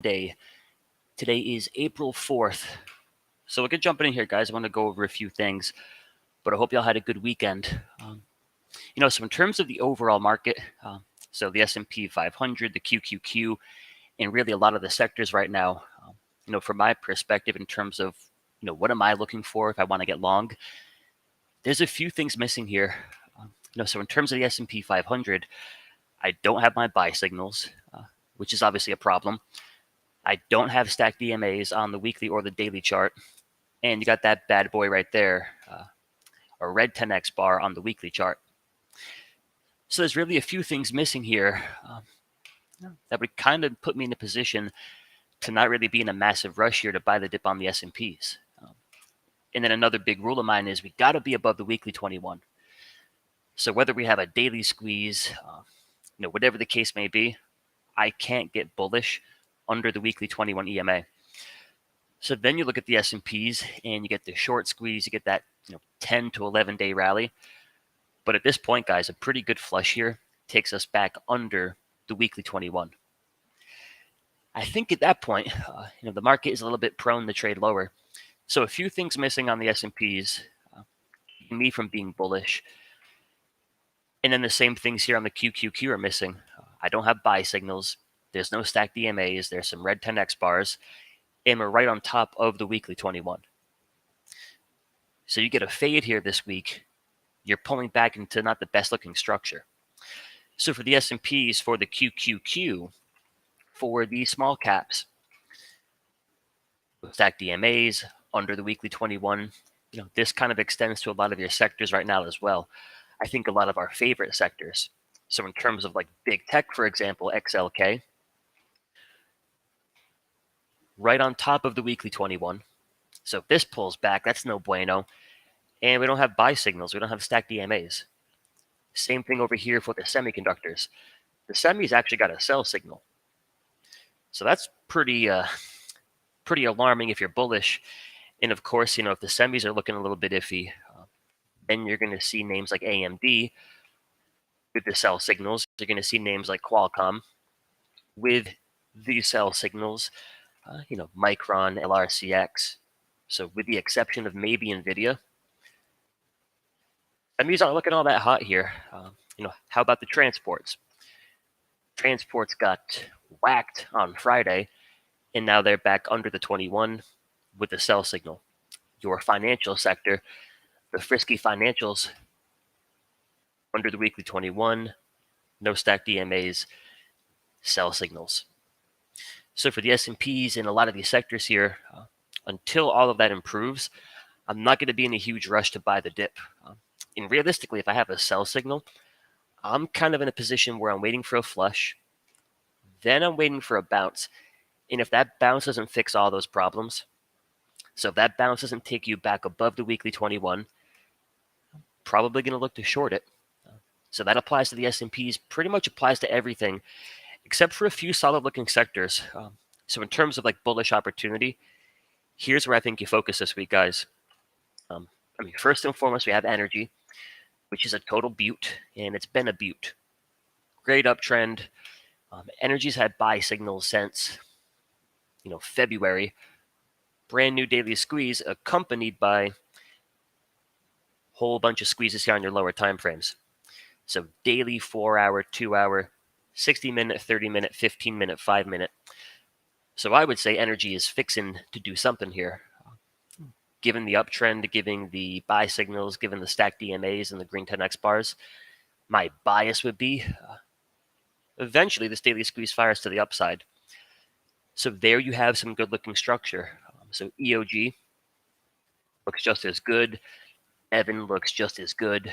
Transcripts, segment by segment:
Day. Today is April 4th. So we're going to jump in here, guys. I want to go over a few things, but I hope y'all had a good weekend. So in terms of the overall market, so the S&P 500, the QQQ, and really a lot of the sectors right now, from my perspective in terms of, what am I looking for if I want to get long, there's a few things missing here. So in terms of the S&P 500, I don't have my buy signals, which is obviously a problem. I don't have stacked EMAs on the weekly or the daily chart. And you got that bad boy right there, a red 10x bar on the weekly chart. So there's really a few things missing here that would kind of put me in a position to not really be in a massive rush here to buy the dip on the S&Ps. And then another big rule of mine is we got to be above the weekly 21. So whether we have a daily squeeze, whatever the case may be, I can't get bullish under the weekly 21 EMA. So then you look at the S&Ps and you get the short squeeze, you get that 10 to 11 day rally. But at this point, guys, a pretty good flush here takes us back under the weekly 21. I think at that point, the market is a little bit prone to trade lower. So a few things missing on the S&Ps, keeping me from being bullish. And then the same things here on the QQQ are missing. I don't have buy signals. There's no stacked EMAs. There's some red 10x bars. And we're right on top of the weekly 21. So you get a fade here this week. You're pulling back into not the best looking structure. So for the S&Ps, for the QQQ, for the small caps, stacked EMAs under the weekly 21, this kind of extends to a lot of your sectors right now as well. I think a lot of our favorite sectors. So in terms of like big tech, for example, XLK, right on top of the weekly 21. So if this pulls back, that's no bueno. And we don't have buy signals. We don't have stacked EMAs. Same thing over here for the semiconductors. The semis actually got a sell signal. So that's pretty alarming if you're bullish. And of course, if the semis are looking a little bit iffy, then you're going to see names like AMD with the sell signals. You're going to see names like Qualcomm with the sell signals, Micron, LRCX. So with the exception of maybe NVIDIA, semis aren't looking all that hot here. How about the transports? Transports got whacked on Friday, and now they're back under the 21 with the sell signal. Your financial sector, the frisky financials, under the weekly 21, no stacked EMAs, sell signals. So for the S&Ps and a lot of these sectors here, until all of that improves, I'm not going to be in a huge rush to buy the dip. And realistically, if I have a sell signal, I'm kind of in a position where I'm waiting for a flush, then I'm waiting for a bounce. And if that bounce doesn't fix all those problems, so if that bounce doesn't take you back above the weekly 21, I'm probably going to look to short it. So that applies to the S&Ps, pretty much applies to everything, except for a few solid-looking sectors. So in terms of like bullish opportunity, here's where I think you focus this week, guys. First and foremost, we have energy, which is a total beaut, and it's been a beaut. Great uptrend. Energy's had buy signals since, February. Brand new daily squeeze accompanied by a whole bunch of squeezes here on your lower time frames. So daily 4-hour, 2-hour, 60-minute, 30-minute, 15-minute, 5-minute. So I would say energy is fixing to do something here. Given the uptrend, given the buy signals, given the stacked EMAs and the green 10x bars, my bias would be eventually this daily squeeze fires to the upside. So there you have some good-looking structure. So EOG looks just as good. Evan looks just as good,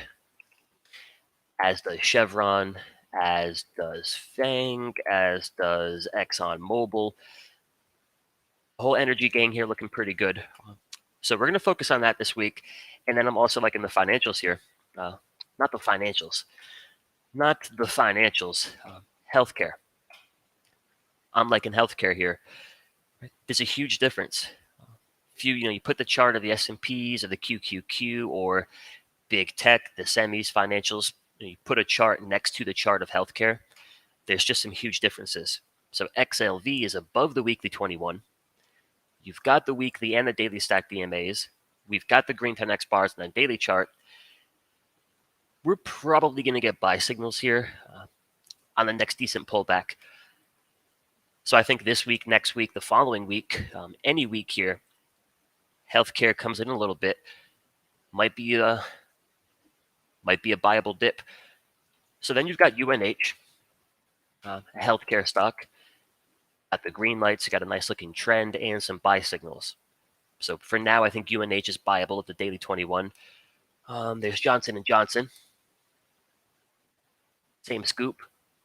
as does Chevron, as does Fang, as does ExxonMobil. The whole energy gang here looking pretty good. So we're going to focus on that this week. And then I'm also liking the financials here. Not the financials. Healthcare. I'm liking healthcare here. There's a huge difference. If you put the chart of the S&Ps or the QQQ or big tech, the semis, financials, you put a chart next to the chart of healthcare, there's just some huge differences. So XLV is above the weekly 21. You've got the weekly and the daily stack DMAs. We've got the green 10x bars and the daily chart. We're probably going to get buy signals here on the next decent pullback. So I think this week, next week, the following week, any week here, healthcare comes in a little bit. Might be a buyable dip. So then you've got UNH, a healthcare stock. At the green lights, you got a nice looking trend and some buy signals. So for now, I think UNH is buyable at the daily 21. There's Johnson & Johnson. Same scoop,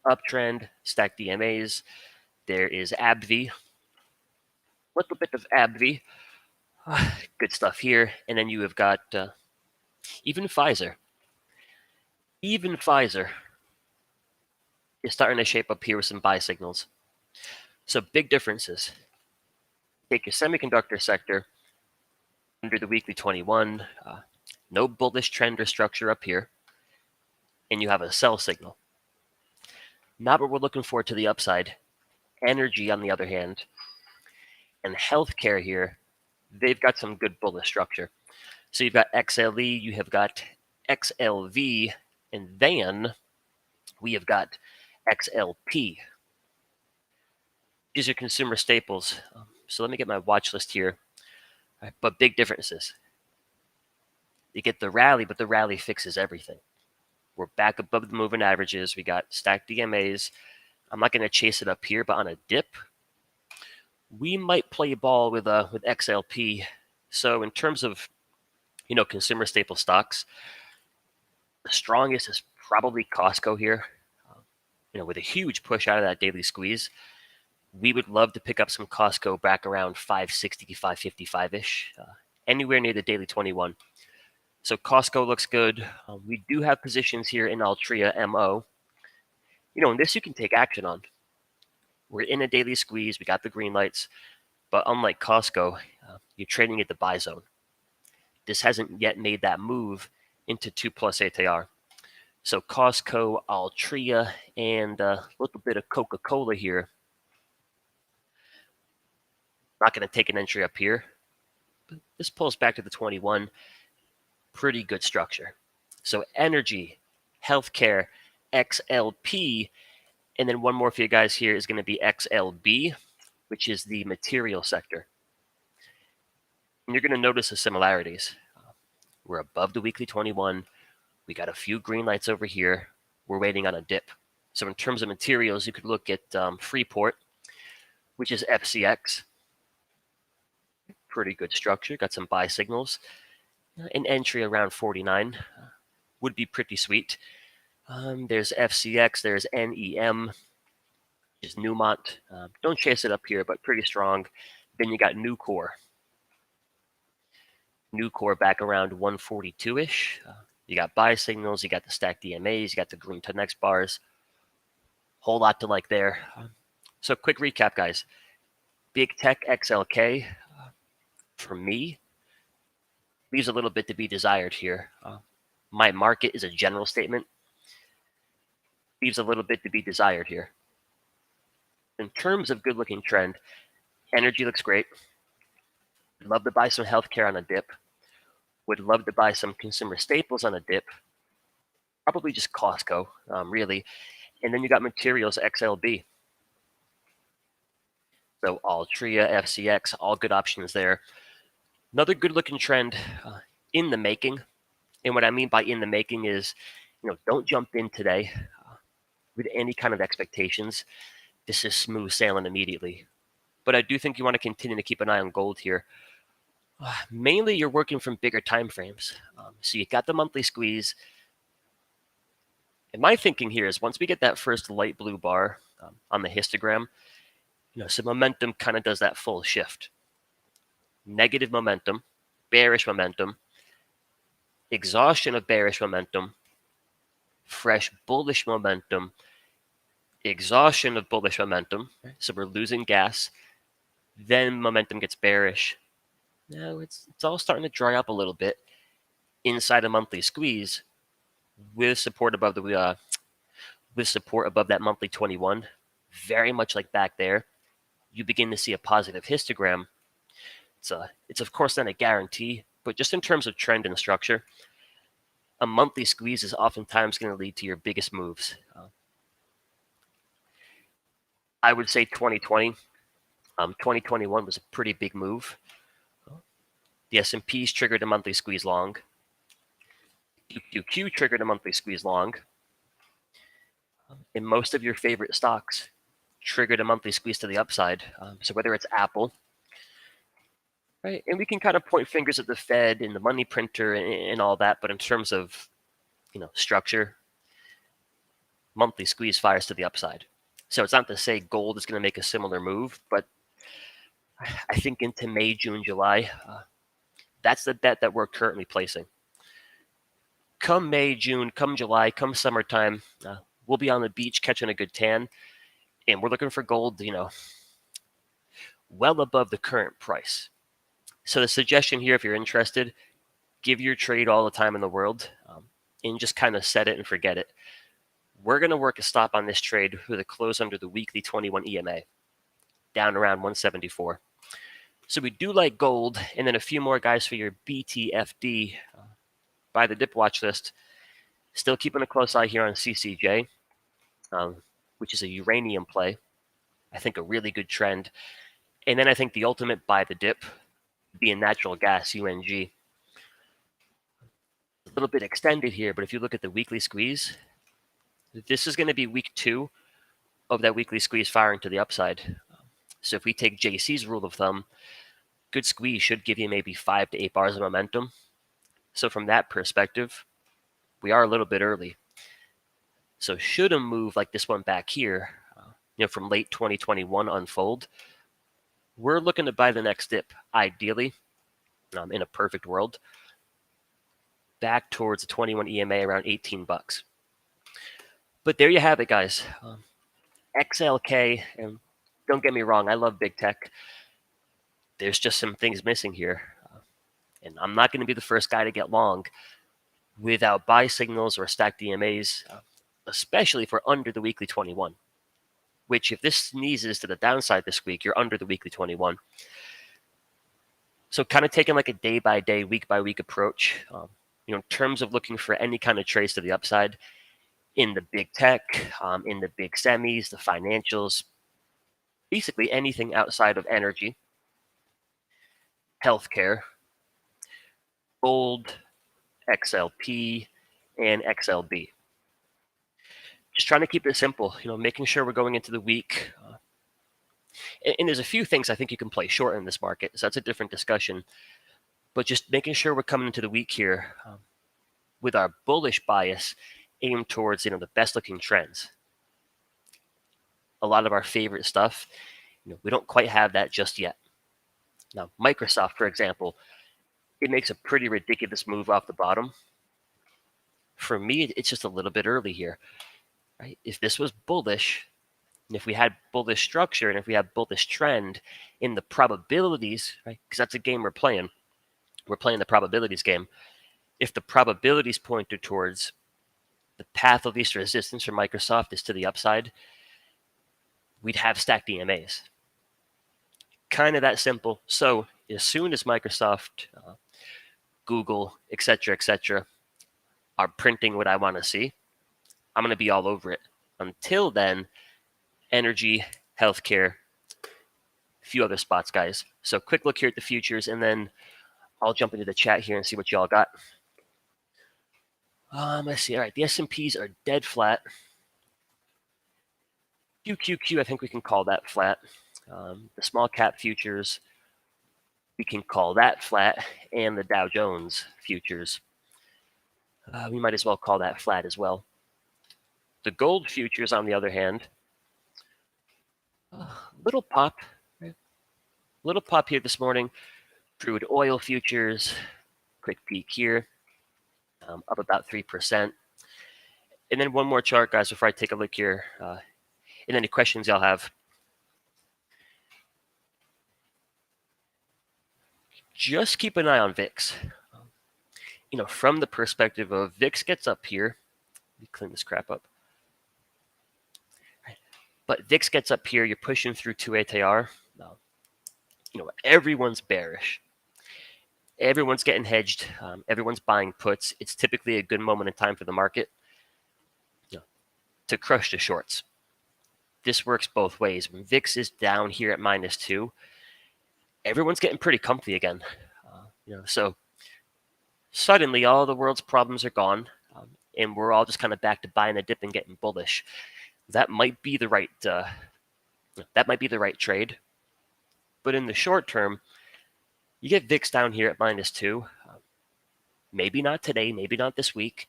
uptrend, stack DMAs. There is AbbVie. Little bit of AbbVie. Good stuff here. And then you have got even Pfizer. Even Pfizer is starting to shape up here with some buy signals. So big differences. Take your semiconductor sector under the weekly 21. No bullish trend or structure up here. And you have a sell signal. Not what we're looking for to the upside. Energy, on the other hand, and healthcare here, they've got some good bullish structure. So you've got XLE, you have got XLV, and then we have got XLP. These are consumer staples. So let me get my watch list here. Right, but big differences. You get the rally, but the rally fixes everything. We're back above the moving averages. We got stacked DMAs. I'm not going to chase it up here, but on a dip, we might play ball with XLP. So in terms of, consumer staple stocks, the strongest is probably Costco here. With a huge push out of that daily squeeze, we would love to pick up some Costco back around 560, 555-ish, anywhere near the daily 21. So Costco looks good. We do have positions here in Altria MO. And this you can take action on. We're in a daily squeeze. We got the green lights. But unlike Costco, you're trading at the buy zone. This hasn't yet made that move into 2+ ATR. So Costco, Altria, and a little bit of Coca-Cola here. Not going to take an entry up here. But this pulls back to the 21. Pretty good structure. So energy, healthcare, XLP, and then one more for you guys here is going to be XLB, which is the material sector. And you're going to notice the similarities. We're above the weekly 21. We got a few green lights over here. We're waiting on a dip. So in terms of materials, you could look at Freeport, which is FCX. Pretty good structure. Got some buy signals. An entry around 49 would be pretty sweet. There's FCX. There's NEM, which is Newmont. Don't chase it up here, but pretty strong. Then you got Nucor. Nucor back around 142-ish. You got buy signals. You got the stacked DMAs. You got the green 10x bars. Whole lot to like there. So quick recap, guys. Big Tech XLK, for me, leaves a little bit to be desired here. My market is a general statement. Leaves a little bit to be desired here. In terms of good-looking trend, energy looks great. Would love to buy some healthcare on a dip. Would love to buy some consumer staples on a dip. Probably just Costco, really. And then you got materials XLB. So Altria, FCX, all good options there. Another good-looking trend in the making. And what I mean by in the making is, don't jump in today with any kind of expectations. This is smooth sailing immediately. But I do think you want to continue to keep an eye on gold here. Mainly, you're working from bigger time frames. So you got the monthly squeeze. And my thinking here is once we get that first light blue bar on the histogram, some momentum kind of does that full shift. Negative momentum, bearish momentum, exhaustion of bearish momentum, fresh bullish momentum, exhaustion of bullish momentum. So we're losing gas. Then momentum gets bearish. Now it's all starting to dry up a little bit inside a monthly squeeze with support above that monthly 21. very much like back there, you begin to see a positive histogram. It's of course not a guarantee, but just in terms of trend and structure, a monthly squeeze is oftentimes going to lead to your biggest moves. I would say 2020. 2021 was a pretty big move. The S&Ps triggered a monthly squeeze long. QQQ triggered a monthly squeeze long. And most of your favorite stocks triggered a monthly squeeze to the upside. So whether it's Apple, right, and we can kind of point fingers at the Fed and the money printer and all that, but in terms of structure, monthly squeeze fires to the upside. So it's not to say gold is going to make a similar move, but I think into May, June, July, that's the bet that we're currently placing. Come May, June, come July, come summertime, we'll be on the beach catching a good tan, and we're looking for gold, well above the current price. So the suggestion here, if you're interested, give your trade all the time in the world, and just kind of set it and forget it. We're going to work a stop on this trade with a close under the weekly 21 EMA, down around 174. So we do like gold, and then a few more guys for your BTFD by the dip watch list. Still keeping a close eye here on CCJ, which is a uranium play. I think a really good trend. And then I think the ultimate buy the dip being natural gas, UNG. A little bit extended here, but if you look at the weekly squeeze, this is going to be week 2 of that weekly squeeze firing to the upside. So if we take JC's rule of thumb, good squeeze should give you maybe 5 to 8 bars of momentum. So from that perspective, we are a little bit early. So should a move like this one back here, from late 2021 unfold, we're looking to buy the next dip, ideally, in a perfect world, back towards the 21 EMA around $18. But there you have it, guys. XLK, and don't get me wrong, I love big tech. There's just some things missing here. And I'm not going to be the first guy to get long without buy signals or stacked EMAs, especially if we're under the weekly 21, which if this sneezes to the downside this week, you're under the weekly 21. So kind of taking like a day-by-day, week-by-week approach, in terms of looking for any kind of trace to the upside in the big tech, in the big semis, the financials, basically anything outside of energy, healthcare, gold, XLP, and XLB. Just trying to keep it simple, making sure we're going into the week. And there's a few things I think you can play short in this market, so that's a different discussion. But just making sure we're coming into the week here with our bullish bias aimed towards, the best looking trends. A lot of our favorite stuff, we don't quite have that just yet. Now, Microsoft, for example, it makes a pretty ridiculous move off the bottom. For me, it's just a little bit early here. Right? If this was bullish, and if we had bullish structure, and if we had bullish trend in the probabilities, right? Because that's a game we're playing. We're playing the probabilities game. If the probabilities pointed towards the path of least resistance for Microsoft is to the upside, we'd have stacked EMAs. Kind of that simple. So as soon as Microsoft, Google, etc., are printing what I want to see, I'm going to be all over it. Until then, energy, healthcare, a few other spots, guys. So quick look here at the futures, and then I'll jump into the chat here and see what y'all got. Let's see. All right, the S&Ps are dead flat. QQQ, I think we can call that flat. The small cap futures, we can call that flat, and the Dow Jones futures, we might as well call that flat as well. The gold futures, on the other hand, little pop. Right? Little pop here this morning. Crude oil futures, quick peek here, up about 3%. And then one more chart, guys, before I take a look here. And any questions y'all have. Just keep an eye on VIX. From the perspective of VIX gets up here. Let me clean this crap up. But VIX gets up here, you're pushing through 2 ATR. Everyone's bearish. Everyone's getting hedged. Everyone's buying puts. It's typically a good moment in time for the market to crush the shorts. This works both ways. When VIX is down here at -2, everyone's getting pretty comfy again. So suddenly all the world's problems are gone, and we're all just kind of back to buying a dip and getting bullish. That might be the right trade. But in the short term, you get VIX down here at -2. Maybe not today, maybe not this week.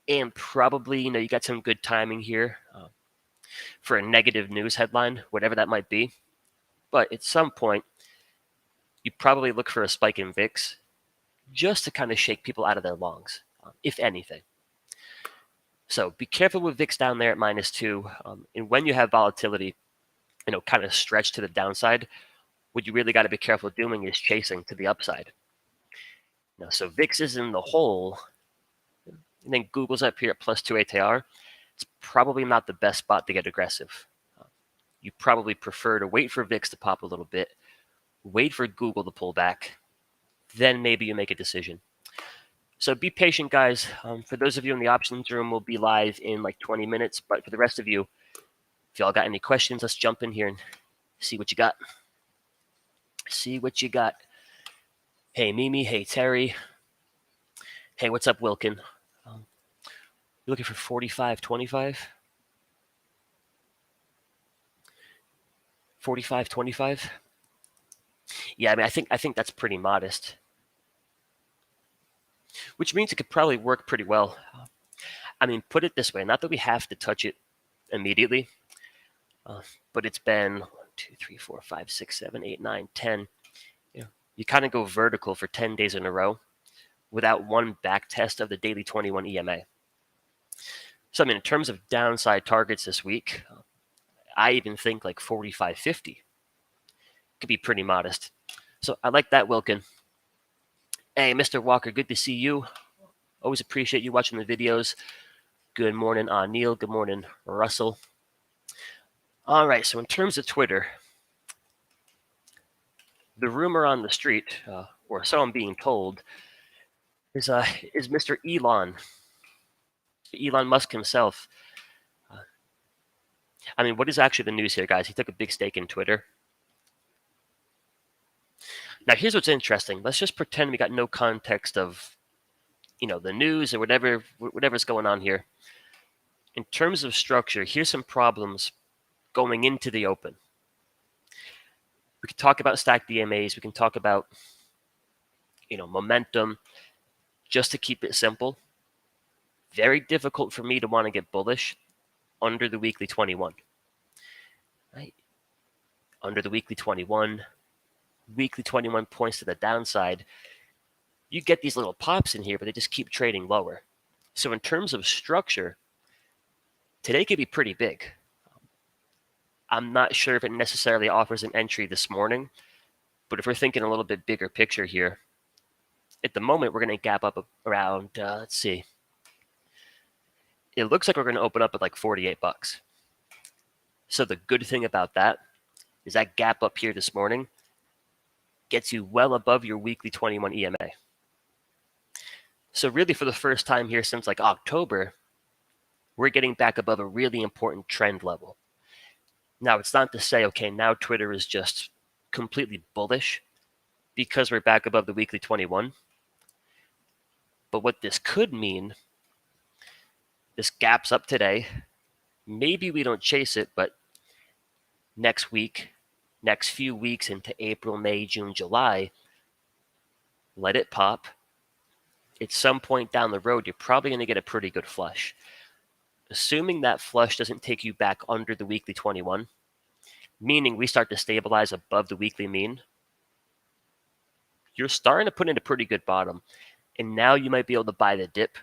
And probably, you got some good timing here for a negative news headline, whatever that might be. But at some point, you probably look for a spike in VIX just to kind of shake people out of their longs, if anything. So be careful with VIX down there at -2. And when you have volatility, kind of stretched to the downside, what you really got to be careful doing is chasing to the upside. So VIX is in the hole, and then Google's up here at +2 ATR. It's probably not the best spot to get aggressive. You probably prefer to wait for VIX to pop a little bit, wait for Google to pull back, then maybe you make a decision. So be patient, guys. For those of you in the options room, we'll be live in like 20 minutes. But for the rest of you, if y'all got any questions, let's jump in here and see what you got. Hey, Mimi. Hey, Terry. Hey, what's up, Wilkin? You're looking for 45.25? 45.25? Yeah, I mean, I think that's pretty modest. Which means it could probably work pretty well. I mean, put it this way, not that we have to touch it immediately, but it's been 1, 2, 3, 4, 5, 6, 7, 8, 9, 10. You kind of go vertical for 10 days in a row without one back test of the daily 21 EMA. So, I mean, in terms of downside targets this week, I even think like 45.50 could be pretty modest. So I like that, Wilkin. Hey, Mr. Walker, good to see you. Always appreciate you watching the videos. Good morning, Neil. Good morning, Russell. All right, so in terms of Twitter, the rumor on the street, or so I'm being told, is Mr. Elon Musk himself. I mean, what is actually the news here, guys? He took a big stake in Twitter. Now, here's what's interesting. Let's just pretend we got no context of, the news or whatever's going on here. In terms of structure, here's some problems going into the open. We can talk about stacked DMAs. We can talk about, momentum, just to keep it simple. Very difficult for me to want to get bullish under the weekly 21. Right? Under the weekly 21. Weekly 21 points to the downside. You get these little pops in here, but they just keep trading lower. So in terms of structure, today could be pretty big. I'm not sure if it necessarily offers an entry this morning, but if we're thinking a little bit bigger picture here, at the moment, we're going to gap up around, let's see. It looks like we're going to open up at like $48. So the good thing about that is that gap up here this morning gets you well above your weekly 21 EMA. So really for the first time here since like October, we're getting back above a really important trend level. Now, it's not to say, okay, now Twitter is just completely bullish because we're back above the weekly 21. But what this could mean, this gap's up today. Maybe we don't chase it, but next week, next few weeks into April, May, June, July, let it pop. At some point down the road, you're probably going to get a pretty good flush. Assuming that flush doesn't take you back under the weekly 21, meaning we start to stabilize above the weekly mean, you're starting to put in a pretty good bottom. And now you might be able to buy the dip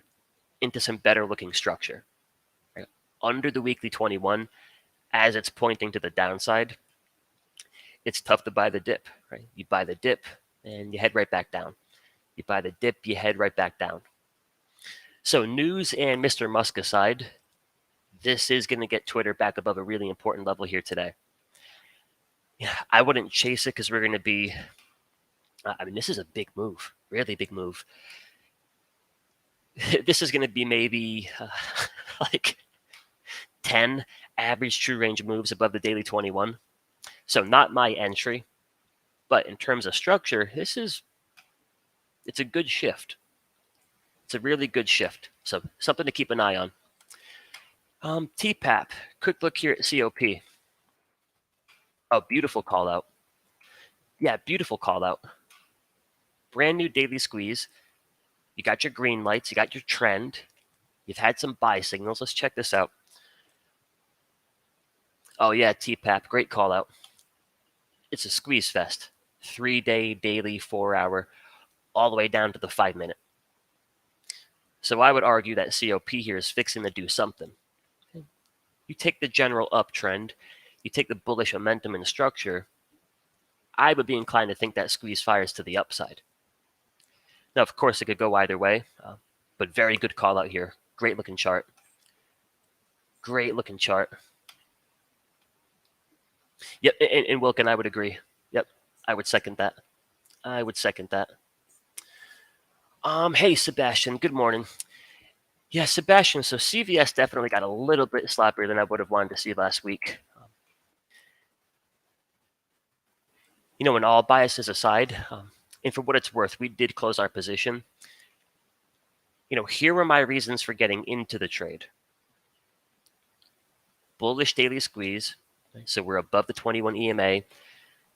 into some better looking structure. Right? Under the weekly 21, as it's pointing to the downside, it's tough to buy the dip. Right? You buy the dip and you head right back down. You buy the dip, you head right back down. So news and Mr. Musk aside, this is going to get Twitter back above a really important level here today. Yeah, I wouldn't chase it because we're going to be. I mean, this is a big move, really big move. This is going to be maybe like 10 average true range moves above the daily 21. So not my entry, but in terms of structure, it's a good shift. It's a really good shift. So something to keep an eye on. TPAP, quick look here at COP. Oh, beautiful call out. Yeah, beautiful call out. Brand new daily squeeze. You got your green lights, you got your trend. You've had some buy signals. Let's check this out. Oh yeah, TPAP, great call out. It's a squeeze fest. 3-day, daily, 4-hour, all the way down to the 5-minute. So I would argue that COP here is fixing to do something. You take the general uptrend, you take the bullish momentum and structure, I would be inclined to think that squeeze fires to the upside. Now, of course, it could go either way, but very good call out here. Great looking chart. Great looking chart. Yep, and Wilkin, I would agree. Yep, I would second that. I would second that. Hey, Sebastian, good morning. Yeah, Sebastian, so CVS definitely got a little bit sloppier than I would have wanted to see last week. When all biases aside, and for what it's worth, we did close our position. Here were my reasons for getting into the trade. Bullish daily squeeze, so we're above the 21 EMA.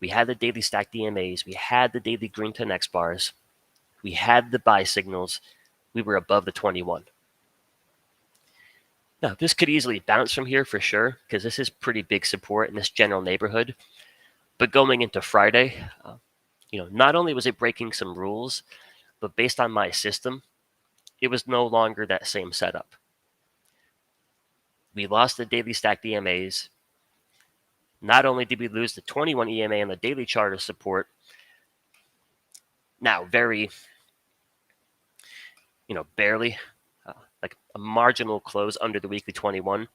We had the daily stacked EMAs. We had the daily green 10x bars. We had the buy signals. We were above the 21. Now, this could easily bounce from here for sure, because this is pretty big support in this general neighborhood. But going into Friday, not only was it breaking some rules, but based on my system, it was no longer that same setup. We lost the daily stacked EMAs. Not only did we lose the 21 EMA on the daily chart of support, now very, barely, like a marginal close under the weekly 21.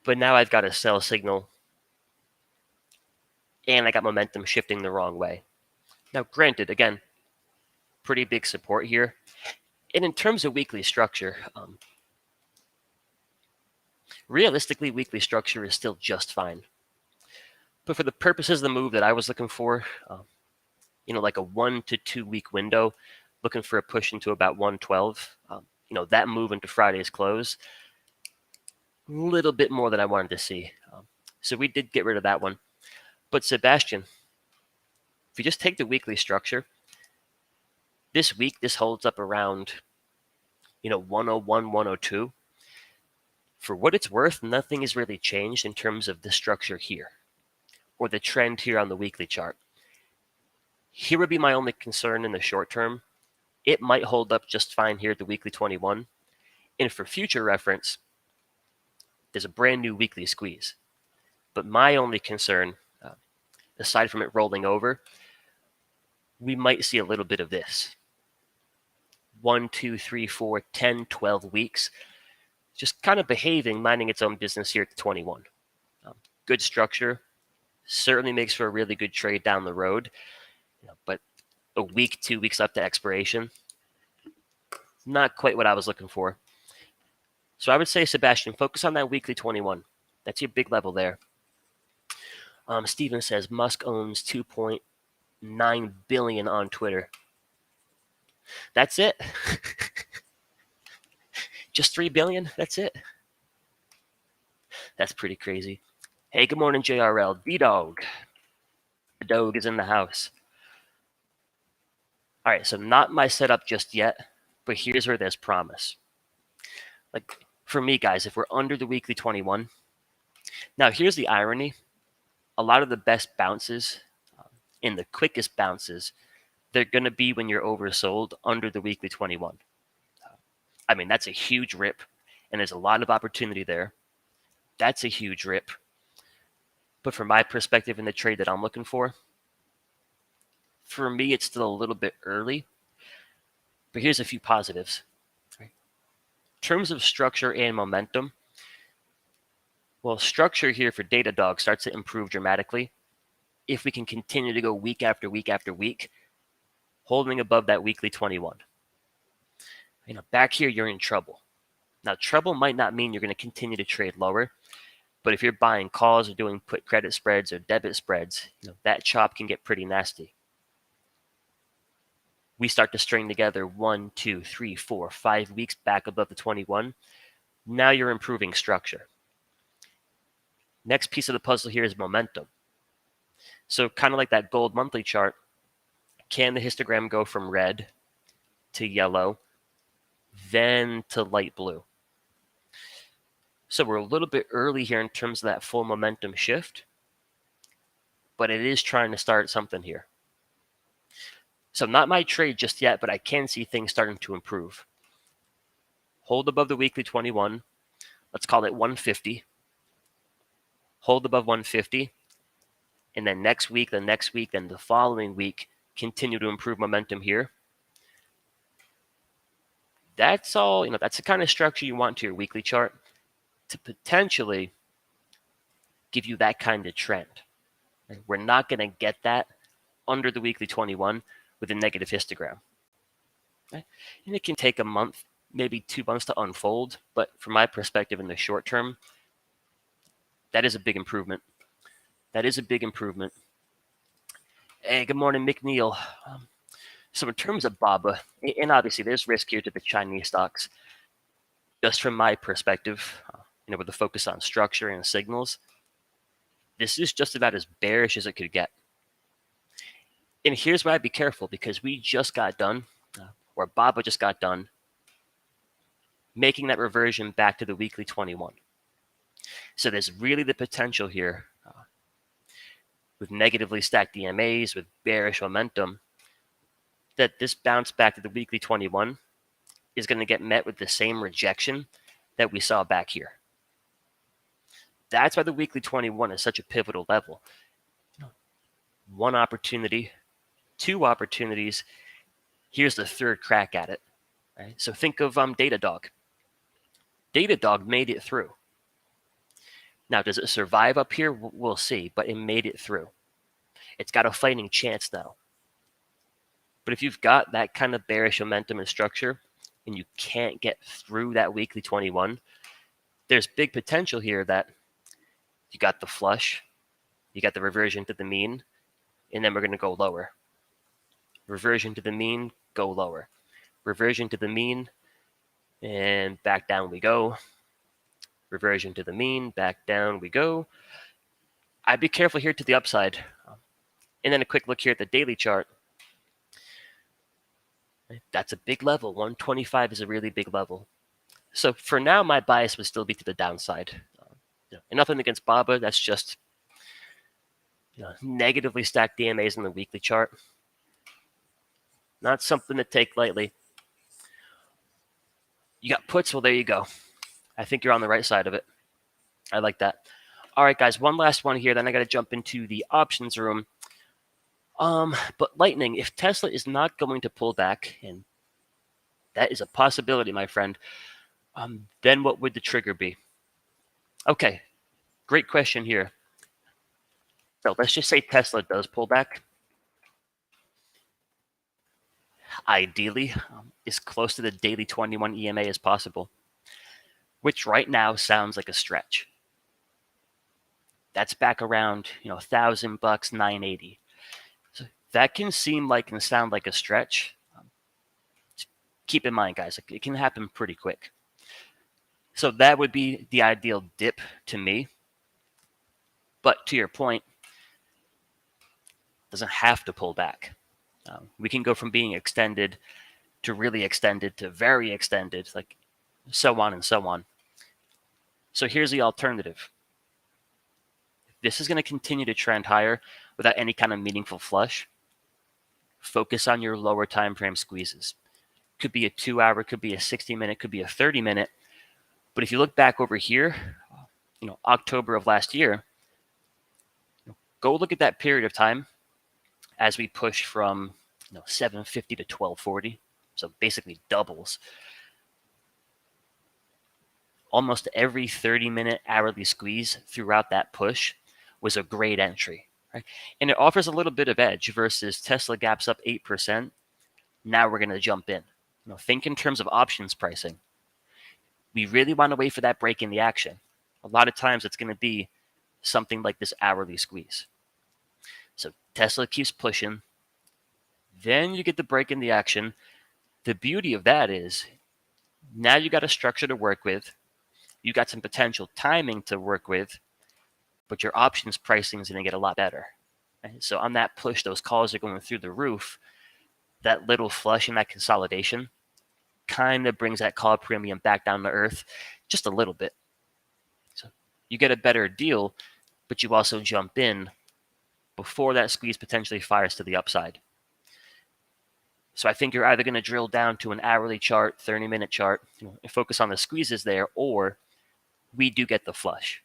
But now I've got a sell signal, and I got momentum shifting the wrong way. Now, granted, again, pretty big support here. And in terms of weekly structure, realistically, weekly structure is still just fine. But for the purposes of the move that I was looking for, like a 1 to 2 week window, looking for a push into about 112, that move into Friday's close, a little bit more than I wanted to see. So we did get rid of that one. But Sebastian, if you just take the weekly structure, this week, this holds up around, 101, 102. For what it's worth, nothing has really changed in terms of the structure here or the trend here on the weekly chart. Here would be my only concern in the short term. It might hold up just fine here at the weekly 21. And for future reference, there's a brand new weekly squeeze. But my only concern, aside from it rolling over, we might see a little bit of this. 1, 2, 3, 4, 10, 12 weeks, just kind of behaving, minding its own business here at the 21. Good structure, certainly makes for a really good trade down the road, but a week, 2 weeks up to expiration, not quite what I was looking for. So I would say, Sebastian, focus on that weekly 21. That's your big level there. Steven says Musk owns 2.9 billion on Twitter. That's it. Just 3 billion. That's it. That's pretty crazy. Hey, good morning, JRL. D-Dog. The dog is in the house. All right, so not my setup just yet, but here's where there's promise. Like, for me, guys, if we're under the weekly 21, now here's the irony. A lot of the best bounces and the quickest bounces, they're going to be when you're oversold under the weekly 21. I mean, that's a huge rip, and there's a lot of opportunity there. That's a huge rip. But from my perspective in the trade that I'm looking for me, it's still a little bit early. But here's a few positives. In terms of structure and momentum, Well, structure here for Datadog starts to improve dramatically if we can continue to go week after week after week, holding above that weekly 21. Back here, you're in trouble. Now, trouble might not mean you're going to continue to trade lower, but if you're buying calls or doing put credit spreads or debit spreads, that chop can get pretty nasty. We start to string together 1, 2, 3, 4, 5 weeks back above the 21. Now you're improving structure. Next piece of the puzzle here is momentum. So kind of like that gold monthly chart, can the histogram go from red to yellow, then to light blue? So we're a little bit early here in terms of that full momentum shift, but it is trying to start something here. So not my trade just yet, but I can see things starting to improve. Hold above the weekly 21. Let's call it 150. Hold above 150. And then next week, then the following week, continue to improve momentum here. That's all, that's the kind of structure you want to your weekly chart to potentially give you that kind of trend. We're not going to get that under the weekly 21 with a negative histogram. And it can take a month, maybe 2 months to unfold, but from my perspective in the short term, that is a big improvement. That is a big improvement. Hey, good morning, McNeil. So in terms of BABA, and obviously there's risk here to the Chinese stocks, just from my perspective, with the focus on structure and signals, this is just about as bearish as it could get. And here's why I'd be careful, because we just got done, or BABA just got done, making that reversion back to the weekly 21. So there's really the potential here with negatively stacked EMAs, with bearish momentum, that this bounce back to the weekly 21 is going to get met with the same rejection that we saw back here. That's why the weekly 21 is such a pivotal level. One opportunity, 2 opportunities. Here's the 3rd crack at it. Right? So think of Datadog. Datadog made it through. Now, does it survive up here? We'll see, but it made it through. It's got a fighting chance now. But if you've got that kind of bearish momentum and structure and you can't get through that weekly 21, there's big potential here that you got the flush, you got the reversion to the mean, and then we're going to go lower. Reversion to the mean, go lower. Reversion to the mean, and back down we go. Reversion to the mean, back down we go. I'd be careful here to the upside. And then a quick look here at the daily chart. That's a big level. 125 is a really big level. So for now, my bias would still be to the downside. And nothing against BABA. That's just negatively stacked DMAs in the weekly chart. Not something to take lightly. You got puts? Well, there you go. I think you're on the right side of it. I like that. All right, guys, one last one here. Then I got to jump into the options room. But Lightning, if Tesla is not going to pull back, and that is a possibility, my friend, then what would the trigger be? Okay, great question here. So let's just say Tesla does pull back. Ideally, as close to the daily 21 EMA as possible, which right now sounds like a stretch. That's back around, $1,000, $980. So that can seem like and sound like a stretch. Keep in mind, guys, it can happen pretty quick. So that would be the ideal dip to me. But to your point, it doesn't have to pull back. We can go from being extended to really extended to very extended, like so on and so on. So here's the alternative. This is going to continue to trend higher without any kind of meaningful flush. Focus on your lower time frame squeezes. Could be a 2-hour, could be a 60-minute, could be a 30-minute. But if you look back over here, October of last year, go look at that period of time as we push from 750 to 1240. So basically doubles. almost every 30-minute hourly squeeze throughout that push was a great entry. Right? And it offers a little bit of edge versus Tesla gaps up 8%. Now we're going to jump in. Think in terms of options pricing. We really want to wait for that break in the action. A lot of times it's going to be something like this hourly squeeze. So Tesla keeps pushing. Then you get the break in the action. The beauty of that is now you got a structure to work with. You got some potential timing to work with, but your options pricing is going to get a lot better. Right? So on that push, those calls are going through the roof. That little flush and that consolidation kind of brings that call premium back down to earth just a little bit. So you get a better deal, but you also jump in before that squeeze potentially fires to the upside. So I think you're either going to drill down to an hourly chart, 30-minute chart, and focus on the squeezes there, or we do get the flush.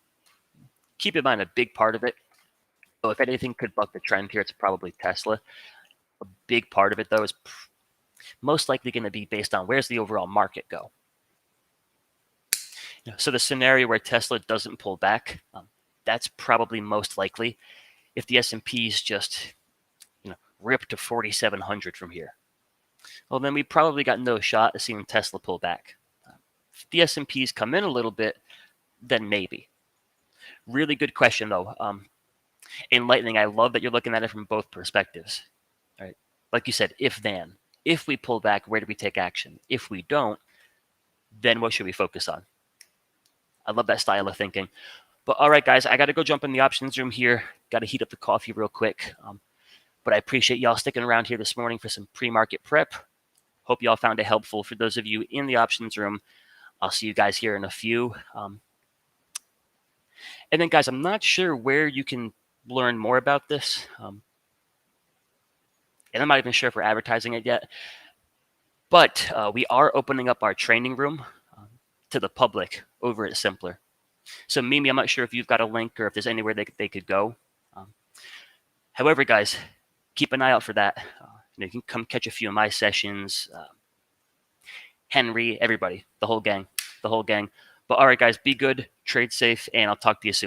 Keep in mind a big part of it. So if anything could buck the trend here, it's probably Tesla. A big part of it, though, is most likely going to be based on where's the overall market go. So the scenario where Tesla doesn't pull back, that's probably most likely if the S&P's just rip to 4,700 from here. Well, then we probably got no shot at seeing Tesla pull back. If the S&P's come in a little bit, then maybe. Really good question, though. Enlightening. I love that you're looking at it from both perspectives. Right? Like you said, if then. If we pull back, where do we take action? If we don't, then what should we focus on? I love that style of thinking. But all right, guys, I got to go jump in the options room here. Got to heat up the coffee real quick. But I appreciate y'all sticking around here this morning for some pre-market prep. Hope y'all found it helpful. For those of you in the options room, I'll see you guys here in a few. And then, guys, I'm not sure where you can learn more about this. And I'm not even sure if we're advertising it yet. But we are opening up our training room to the public over at Simpler. So, Mimi, I'm not sure if you've got a link or if there's anywhere they could go. However, guys, keep an eye out for that. You can come catch a few of my sessions. Henry, everybody, the whole gang. But all right, guys, be good, trade safe, and I'll talk to you soon.